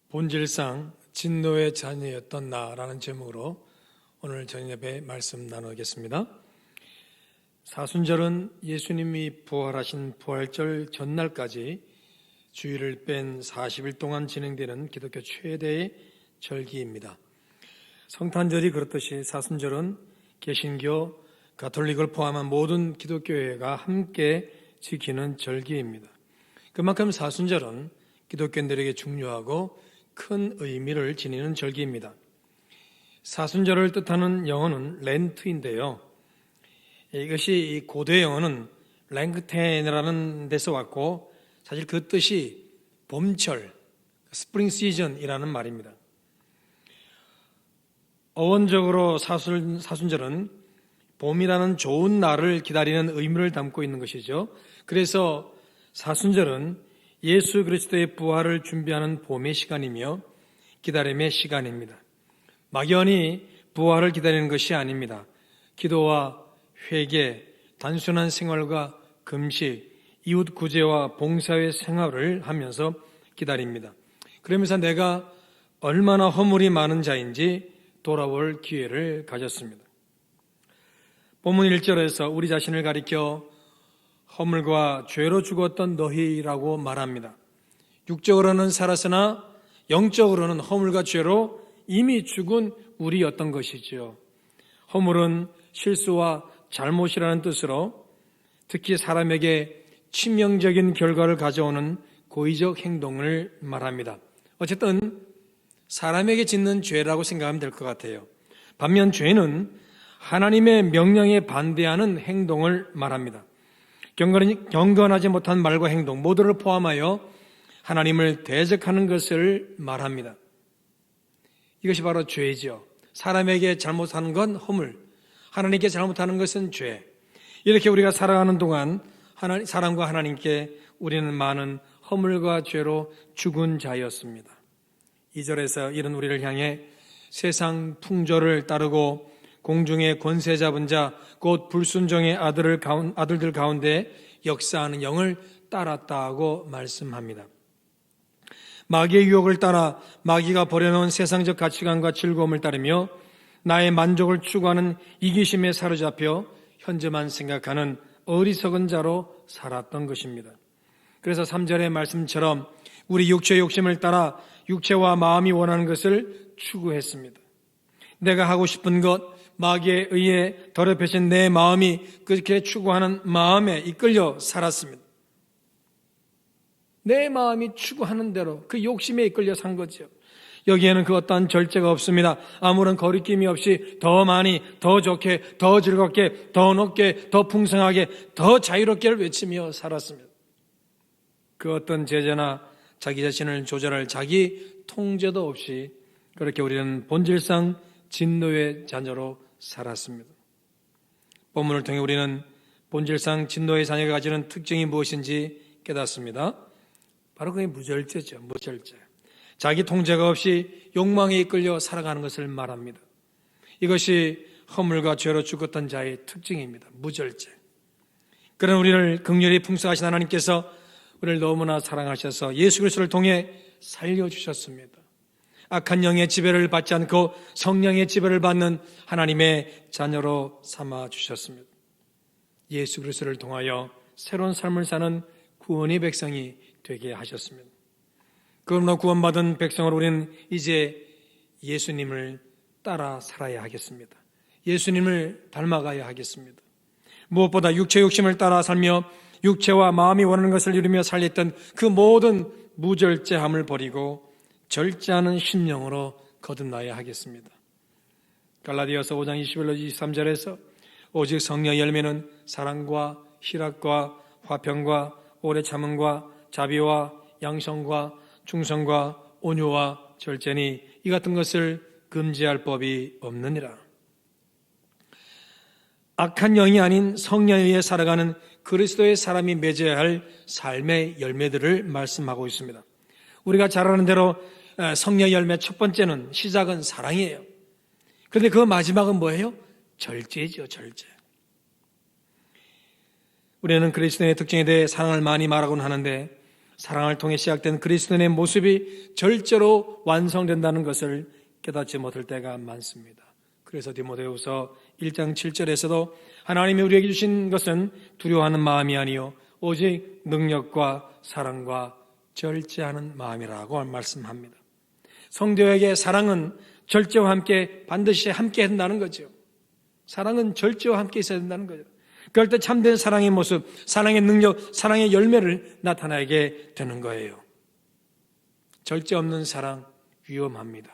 본질상 진노의 자녀였던 나라는 제목으로 오늘 저녁에 말씀 나누겠습니다. 사순절은 예수님이 부활하신 부활절 전날까지 주일을 뺀 40일 동안 진행되는 기독교 최대의 절기입니다. 성탄절이 그렇듯이 사순절은 개신교, 가톨릭을 포함한 모든 기독교회가 함께 지키는 절기입니다. 그만큼 사순절은 기독교인들에게 중요하고 큰 의미를 지니는 절기입니다. 사순절을 뜻하는 영어는 렌트인데요. 이것이 고대 영어는 랭크텐이라는 데서 왔고 사실 그 뜻이 봄철, 스프링 시즌이라는 말입니다. 어원적으로 사순절은 봄이라는 좋은 날을 기다리는 의미를 담고 있는 것이죠. 그래서 사순절은 예수 그리스도의 부활을 준비하는 봄의 시간이며 기다림의 시간입니다. 막연히 부활을 기다리는 것이 아닙니다. 기도와 회개, 단순한 생활과 금식, 이웃 구제와 봉사의 생활을 하면서 기다립니다. 그러면서 내가 얼마나 허물이 많은 자인지 돌아볼 기회를 가졌습니다. 본문 1절에서 우리 자신을 가리켜 허물과 죄로 죽었던 너희라고 말합니다. 육적으로는 살았으나 영적으로는 허물과 죄로 이미 죽은 우리였던 것이지요. 허물은 실수와 잘못이라는 뜻으로 특히 사람에게 치명적인 결과를 가져오는 고의적 행동을 말합니다. 어쨌든 사람에게 짓는 죄라고 생각하면 될 것 같아요. 반면 죄는 하나님의 명령에 반대하는 행동을 말합니다. 경건하지 못한 말과 행동 모두를 포함하여 하나님을 대적하는 것을 말합니다. 이것이 바로 죄이죠. 사람에게 잘못하는 건 허물, 하나님께 잘못하는 것은 죄. 이렇게 우리가 살아가는 동안 사람과 하나님께 우리는 많은 허물과 죄로 죽은 자였습니다. 2절에서 이런 우리를 향해 세상 풍조를 따르고 공중의 권세 잡은 자, 곧 불순종의 아들들 가운데 역사하는 영을 따랐다고 말씀합니다. 마귀의 유혹을 따라 마귀가 버려놓은 세상적 가치관과 즐거움을 따르며 나의 만족을 추구하는 이기심에 사로잡혀 현재만 생각하는 어리석은 자로 살았던 것입니다. 그래서 3절의 말씀처럼 우리 육체의 욕심을 따라 육체와 마음이 원하는 것을 추구했습니다. 내가 하고 싶은 것, 마귀에 의해 더럽혀진 내 마음이 그렇게 추구하는 마음에 이끌려 살았습니다. 내 마음이 추구하는 대로 그 욕심에 이끌려 산 거죠. 여기에는 그 어떠한 절제가 없습니다. 아무런 거리낌이 없이 더 많이, 더 좋게, 더 즐겁게, 더 높게, 더 풍성하게, 더 자유롭게를 외치며 살았습니다. 그 어떤 제재나 자기 자신을 조절할 자기 통제도 없이 그렇게 우리는 본질상 진노의 자녀로 살았습니다. 본문을 통해 우리는 본질상 진노의 자녀가 가지는 특징이 무엇인지 깨닫습니다. 바로 그게 무절제죠. 무절제. 자기 통제가 없이 욕망에 이끌려 살아가는 것을 말합니다. 이것이 허물과 죄로 죽었던 자의 특징입니다. 무절제. 그런 우리를 긍휼히 풍성하신 하나님께서 우리를 너무나 사랑하셔서 예수 그리스도를 통해 살려주셨습니다. 악한 영의 지배를 받지 않고 성령의 지배를 받는 하나님의 자녀로 삼아주셨습니다. 예수 그리스도를 통하여 새로운 삶을 사는 구원의 백성이 되게 하셨습니다. 그러므로 구원받은 백성으로 우리는 이제 예수님을 따라 살아야 하겠습니다. 예수님을 닮아가야 하겠습니다. 무엇보다 육체 욕심을 따라 살며 육체와 마음이 원하는 것을 이루며 살렸던 그 모든 무절제함을 버리고 절제하는 심령으로 거듭나야 하겠습니다. 갈라디아서 5장 21절 23절에서 오직 성령의 열매는 사랑과 희락과 화평과 오래 참음과 자비와 양성과 충성과 온유와 절제니 이 같은 것을 금지할 법이 없느니라. 악한 영이 아닌 성령에 의해 살아가는 그리스도의 사람이 맺어야 할 삶의 열매들을 말씀하고 있습니다. 우리가 잘 아는 대로 성령의 열매 첫 번째는 시작은 사랑이에요. 그런데 그 마지막은 뭐예요? 절제죠, 절제. 우리는 그리스도의 특징에 대해 사랑을 많이 말하곤 하는데 사랑을 통해 시작된 그리스도인의 모습이 절제로 완성된다는 것을 깨닫지 못할 때가 많습니다. 그래서 디모데후서 1장 7절에서도 하나님이 우리에게 주신 것은 두려워하는 마음이 아니요 오직 능력과 사랑과 절제하는 마음이라고 말씀합니다. 성도에게 사랑은 절제와 함께 반드시 함께 한다는 거죠. 사랑은 절제와 함께 있어야 된다는 거죠. 그럴 때 참된 사랑의 모습, 사랑의 능력, 사랑의 열매를 나타나게 되는 거예요. 절제 없는 사랑 위험합니다.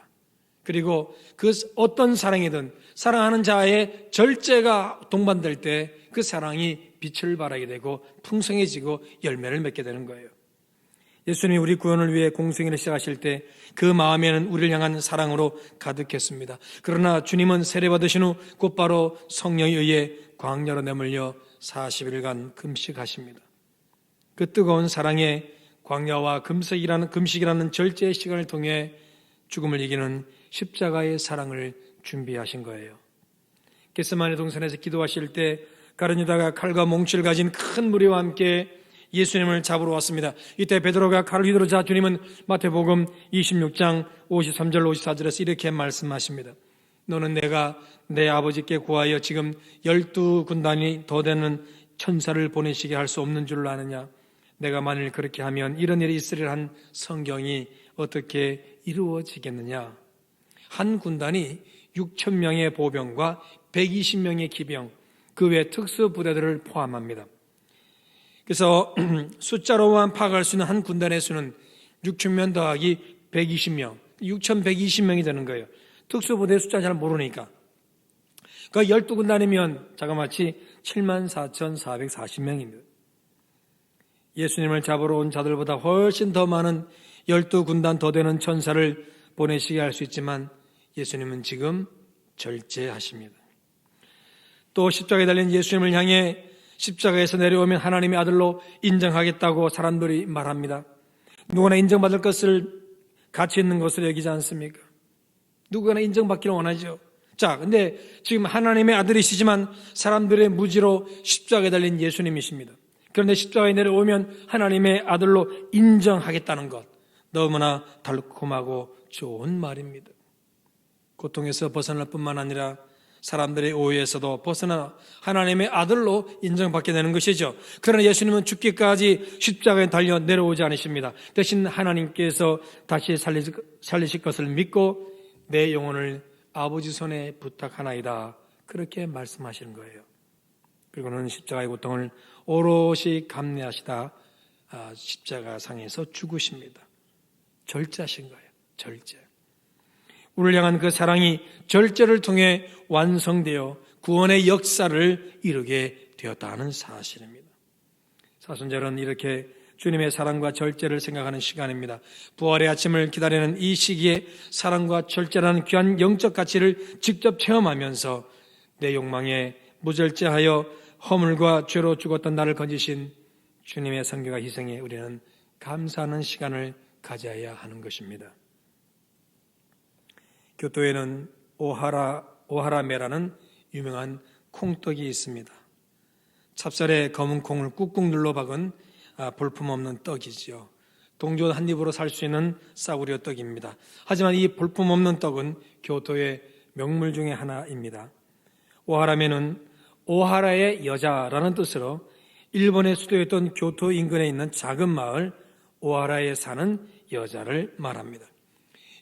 그리고 그 어떤 사랑이든 사랑하는 자의 절제가 동반될 때 그 사랑이 빛을 발하게 되고 풍성해지고 열매를 맺게 되는 거예요. 예수님이 우리 구원을 위해 공생애를 시작하실 때 그 마음에는 우리를 향한 사랑으로 가득했습니다. 그러나 주님은 세례받으신 후 곧바로 성령에 의해 광야로 내몰려 40일간 금식하십니다. 그 뜨거운 사랑의 광야와 금식이라는 절제의 시간을 통해 죽음을 이기는 십자가의 사랑을 준비하신 거예요. 겟세마네 동산에서 기도하실 때 가룟 유다가 칼과 몽치를 가진 큰 무리와 함께 예수님을 잡으러 왔습니다. 이때 베드로가 칼을 휘두르자 주님은 마태복음 26장 53절 54절에서 이렇게 말씀하십니다. 너는 내가 내 아버지께 구하여 지금 12군단이 더 되는 천사를 보내시게 할 수 없는 줄 아느냐? 내가 만일 그렇게 하면 이런 일이 있으리라 한 성경이 어떻게 이루어지겠느냐? 한 군단이 6,000명의 보병과 120명의 기병, 그 외 특수부대들을 포함합니다. 그래서 숫자로만 파악할 수 있는 한 군단의 수는 6,000명 더하기 120명, 6,120명이 되는 거예요. 특수부대 숫자 잘 모르니까. 그러니까 12군단이면 자그마치 74,440명입니다. 예수님을 잡으러 온 자들보다 훨씬 더 많은 12군단 더 되는 천사를 보내시게 할 수 있지만 예수님은 지금 절제하십니다. 또 십자가에 달린 예수님을 향해 십자가에서 내려오면 하나님의 아들로 인정하겠다고 사람들이 말합니다. 누구나 인정받을 것을 가치 있는 것으로 여기지 않습니까? 누구나 인정받기를 원하죠. 자, 근데 지금 하나님의 아들이시지만 사람들의 무지로 십자가에 달린 예수님이십니다. 그런데 십자가에 내려오면 하나님의 아들로 인정하겠다는 것, 너무나 달콤하고 좋은 말입니다. 고통에서 벗어날 뿐만 아니라 사람들의 오해에서도 벗어나 하나님의 아들로 인정받게 되는 것이죠. 그러나 예수님은 죽기까지 십자가에 달려 내려오지 않으십니다. 대신 하나님께서 다시 살리실 것을 믿고 내 영혼을 아버지 손에 부탁하나이다, 그렇게 말씀하시는 거예요. 그리고는 십자가의 고통을 오롯이 감내하시다 십자가 상에서 죽으십니다. 절제하신 거예요. 절제. 우리를 향한 그 사랑이 절제를 통해 완성되어 구원의 역사를 이루게 되었다는 사실입니다. 사순절은 이렇게 주님의 사랑과 절제를 생각하는 시간입니다. 부활의 아침을 기다리는 이 시기에 사랑과 절제라는 귀한 영적 가치를 직접 체험하면서 내 욕망에 무절제하여 허물과 죄로 죽었던 나를 건지신 주님의 성교가 희생에 우리는 감사하는 시간을 가져야 하는 것입니다. 교토에는 오하라메라는 유명한 콩떡이 있습니다. 찹쌀에 검은 콩을 꾹꾹 눌러 박은 볼품없는 떡이지요. 동전 한 입으로 살 수 있는 싸구려 떡입니다. 하지만 이 볼품없는 떡은 교토의 명물 중에 하나입니다. 오하라메는 오하라의 여자라는 뜻으로 일본의 수도였던 교토 인근에 있는 작은 마을 오하라에 사는 여자를 말합니다.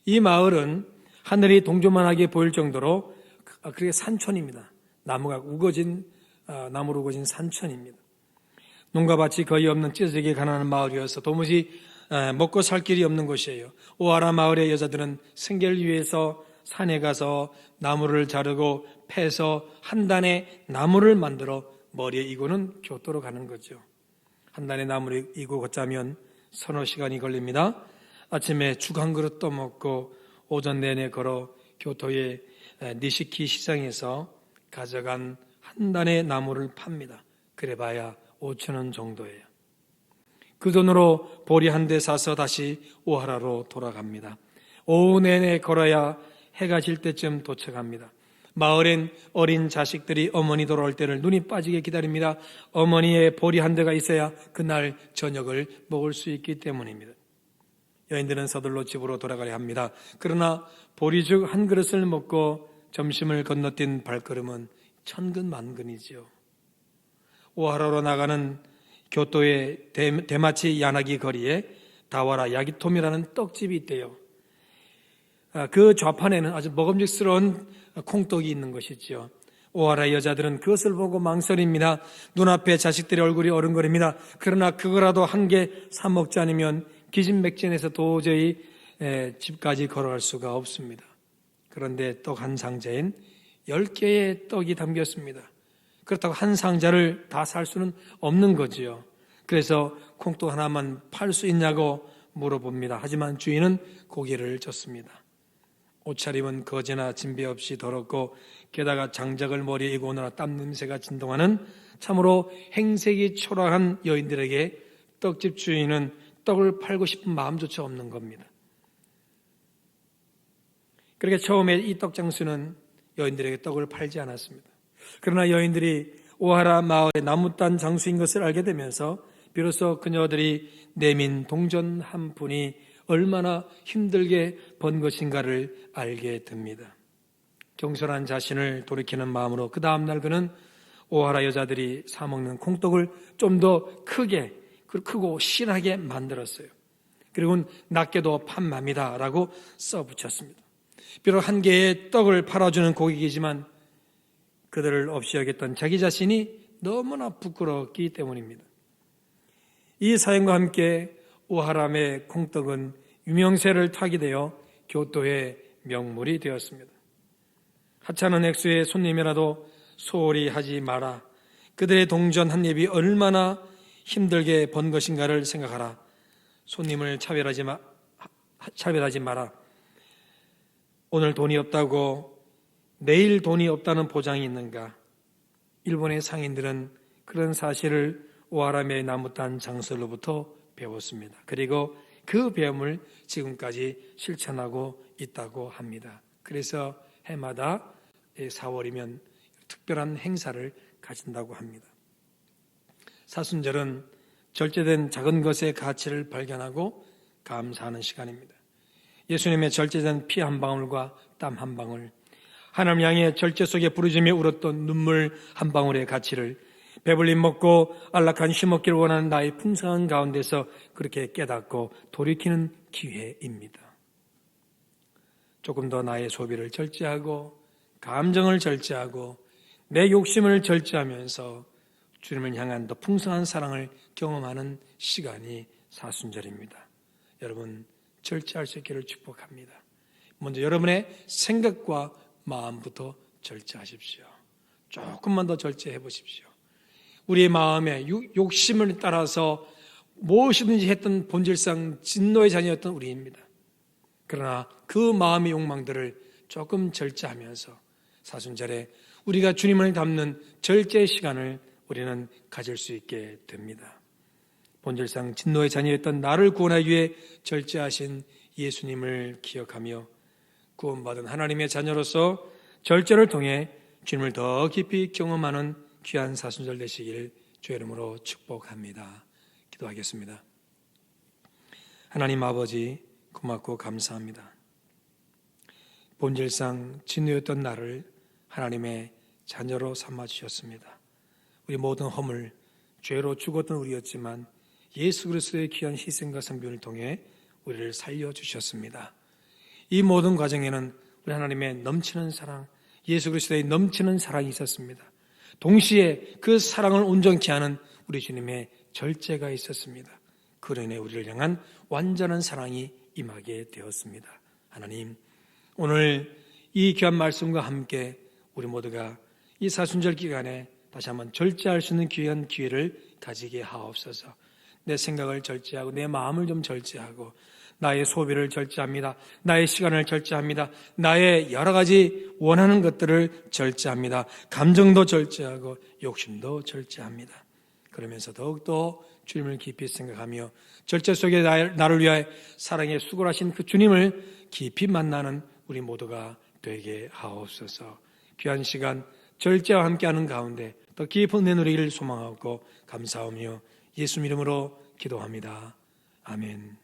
이 마을은 하늘이 동조만하게 보일 정도로 그게 산촌입니다. 나무로 우거진 산촌입니다. 농가 밭이 거의 없는 찢어지게 가난한 마을이어서 도무지 먹고 살 길이 없는 곳이에요. 오하라 마을의 여자들은 생계를 위해서 산에 가서 나무를 자르고 패서 한 단의 나무를 만들어 머리에 이고는 교토로 가는 거죠. 한 단의 나무를 이고 걷자면 서너 시간이 걸립니다. 아침에 죽 한 그릇 떠먹고 오전 내내 걸어 교토의 니시키 시장에서 가져간 한 단의 나무를 팝니다. 그래봐야 5,000원 정도예요. 그 돈으로 보리 한 대 사서 다시 오하라로 돌아갑니다. 오후 내내 걸어야 해가 질 때쯤 도착합니다. 마을엔 어린 자식들이 어머니 돌아올 때를 눈이 빠지게 기다립니다. 어머니의 보리 한 대가 있어야 그날 저녁을 먹을 수 있기 때문입니다. 여인들은 서둘러 집으로 돌아가려 합니다. 그러나 보리죽 한 그릇을 먹고 점심을 건너뛴 발걸음은 천근만근이지요. 오하라로 나가는 교토의 대마치 야나기 거리에 다와라 야기톰이라는 떡집이 있대요. 그 좌판에는 아주 먹음직스러운 콩떡이 있는 것이지요. 오하라 여자들은 그것을 보고 망설입니다. 눈앞에 자식들의 얼굴이 어른거립니다. 그러나 그거라도 한 개 사 먹지 않으면 기진맥진해서 도저히 집까지 걸어갈 수가 없습니다. 그런데 떡 한 상자엔 10개의 떡이 담겼습니다. 그렇다고 한 상자를 다 살 수는 없는 거지요. 그래서 콩떡 하나만 팔 수 있냐고 물어봅니다. 하지만 주인은 고개를 젓습니다. 옷차림은 거지나 진배 없이 더럽고 게다가 장작을 머리에 이고 오느라 땀 냄새가 진동하는 참으로 행색이 초라한 여인들에게 떡집 주인은 떡을 팔고 싶은 마음조차 없는 겁니다. 그러니까 처음에 이 떡장수는 여인들에게 떡을 팔지 않았습니다. 그러나 여인들이 오하라 마을의 나무단 장수인 것을 알게 되면서 비로소 그녀들이 내민 동전 한 푼이 얼마나 힘들게 번 것인가를 알게 됩니다. 경솔한 자신을 돌이키는 마음으로 그 다음날 그는 오하라 여자들이 사먹는 콩떡을 좀 더 크고 신하게 만들었어요. 그리고 낮게도 판맙니다 라고 써붙였습니다. 비록 한 개의 떡을 팔아주는 고객이지만 그들을 없이 여겼던 자기 자신이 너무나 부끄럽기 때문입니다. 이 사연과 함께 오하람의 콩떡은 유명세를 타게 되어 교토의 명물이 되었습니다. 하찮은 액수의 손님이라도 소홀히 하지 마라. 그들의 동전 한 입이 얼마나 힘들게 번 것인가를 생각하라. 손님을 차별하지 마라. 오늘 돈이 없다고 내일 돈이 없다는 보장이 있는가? 일본의 상인들은 그런 사실을 오하람의 나무단 장수로부터 배웠습니다. 그리고 그 배움을 지금까지 실천하고 있다고 합니다. 그래서 해마다 4월이면 특별한 행사를 가진다고 합니다. 사순절은 절제된 작은 것의 가치를 발견하고 감사하는 시간입니다. 예수님의 절제된 피 한 방울과 땀 한 방울, 하나님 향해 절제 속에 부르짖으며 울었던 눈물 한 방울의 가치를 배불리 먹고 안락한 쉼없기를 원하는 나의 풍성한 가운데서 그렇게 깨닫고 돌이키는 기회입니다. 조금 더 나의 소비를 절제하고 감정을 절제하고 내 욕심을 절제하면서 주님을 향한 더 풍성한 사랑을 경험하는 시간이 사순절입니다. 여러분 절제할 수 있기를 축복합니다. 먼저 여러분의 생각과 마음부터 절제하십시오. 조금만 더 절제해 보십시오. 우리의 마음에 욕심을 따라서 무엇이든지 했던 본질상 진노의 자녀였던 우리입니다. 그러나 그 마음의 욕망들을 조금 절제하면서 사순절에 우리가 주님을 닮는 절제의 시간을 우리는 가질 수 있게 됩니다. 본질상 진노의 자녀였던 나를 구원하기 위해 절제하신 예수님을 기억하며 구원받은 하나님의 자녀로서 절제를 통해 주님을 더 깊이 경험하는 귀한 사순절 되시길 주의 이름으로 축복합니다. 기도하겠습니다. 하나님 아버지 고맙고 감사합니다. 본질상 진노였던 나를 하나님의 자녀로 삼아주셨습니다. 우리 모든 허물, 죄로 죽었던 우리였지만 예수 그리스도의 귀한 희생과 성변을 통해 우리를 살려주셨습니다. 이 모든 과정에는 우리 하나님의 넘치는 사랑, 예수 그리스도의 넘치는 사랑이 있었습니다. 동시에 그 사랑을 온전케 하는 우리 주님의 절제가 있었습니다. 그로 인해 우리를 향한 완전한 사랑이 임하게 되었습니다. 하나님, 오늘 이 귀한 말씀과 함께 우리 모두가 이 사순절 기간에 다시 한번 절제할 수 있는 귀한 기회를 가지게 하옵소서. 내 생각을 절제하고 내 마음을 좀 절제하고 나의 소비를 절제합니다. 나의 시간을 절제합니다. 나의 여러 가지 원하는 것들을 절제합니다. 감정도 절제하고 욕심도 절제합니다. 그러면서 더욱더 주님을 깊이 생각하며 절제 속에 나를 위하여 사랑에 수고하신 그 주님을 깊이 만나는 우리 모두가 되게 하옵소서. 귀한 시간 절제와 함께하는 가운데 더 깊은 은혜 누리기를 소망하고 감사하며 예수 이름으로 기도합니다. 아멘.